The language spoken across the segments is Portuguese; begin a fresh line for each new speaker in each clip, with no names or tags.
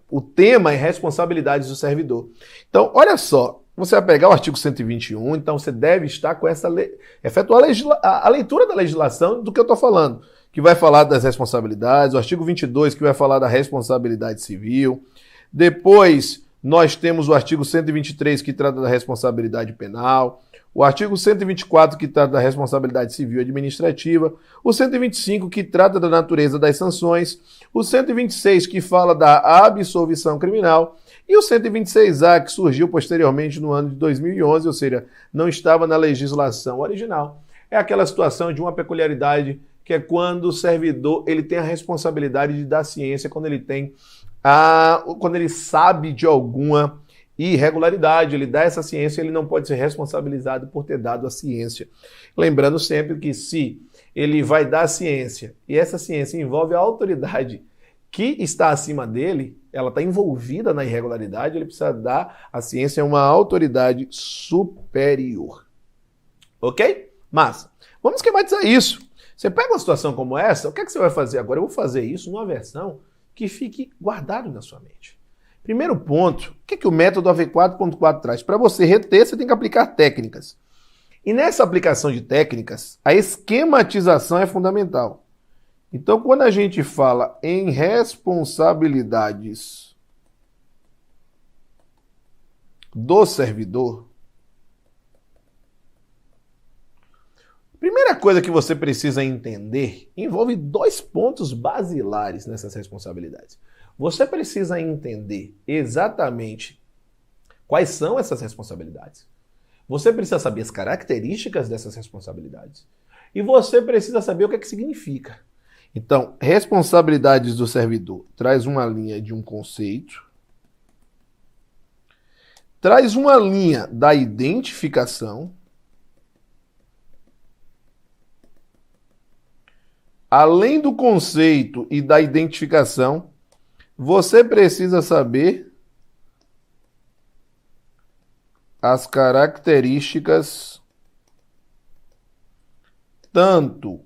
O tema é responsabilidades do servidor. Então, olha só, você vai pegar o artigo 121, então você deve estar com essa efetuar a leitura da legislação do que eu estou falando, que vai falar das responsabilidades, o artigo 22 que vai falar da responsabilidade civil. Depois, nós temos o artigo 123 que trata da responsabilidade penal, o artigo 124 que trata da responsabilidade civil e administrativa, o 125 que trata da natureza das sanções, o 126 que fala da absolvição criminal e o 126A que surgiu posteriormente no ano de 2011, ou seja, não estava na legislação original. É aquela situação de uma peculiaridade que é quando o servidor ele tem a responsabilidade de dar ciência quando ele sabe de alguma irregularidade, ele dá essa ciência, ele não pode ser responsabilizado por ter dado a ciência. Lembrando sempre que se ele vai dar a ciência e essa ciência envolve a autoridade que está acima dele, ela está envolvida na irregularidade, ele precisa dar a ciência a uma autoridade superior. Ok? Mas, vamos esquematizar isso. Você pega uma situação como essa, o que é que você vai fazer agora? Eu vou fazer isso numa versão que fique guardado na sua mente. Primeiro ponto, o que o método AV4.4 traz? Para você reter, você tem que aplicar técnicas. E nessa aplicação de técnicas, a esquematização é fundamental. Então, quando a gente fala em responsabilidades do servidor, a primeira coisa que você precisa entender envolve dois pontos basilares nessas responsabilidades. Você precisa entender exatamente quais são essas responsabilidades. Você precisa saber as características dessas responsabilidades. E você precisa saber o que é que significa. Então, responsabilidades do servidor traz uma linha de um conceito, traz uma linha da identificação, além do conceito e da identificação, você precisa saber as características tanto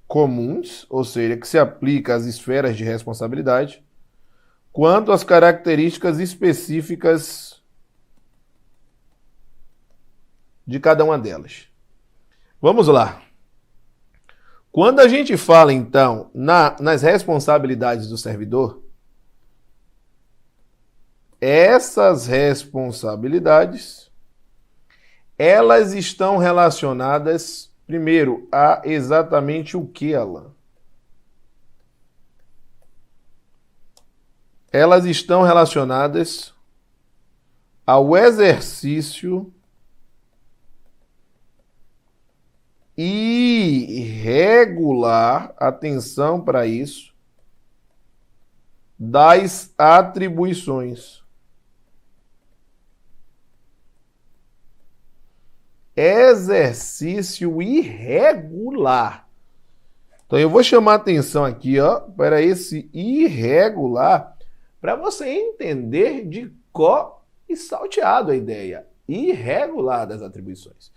comuns, ou seja, que se aplica às esferas de responsabilidade, quanto as características específicas de cada uma delas. Vamos lá. Quando a gente fala, então, nas responsabilidades do servidor, essas responsabilidades, elas estão relacionadas, primeiro, a exatamente o que, Alan? Elas estão relacionadas ao exercício irregular, atenção para isso, das atribuições. Exercício irregular. Então eu vou chamar a atenção aqui, ó, para esse irregular, para você entender de có e salteado a ideia irregular das atribuições.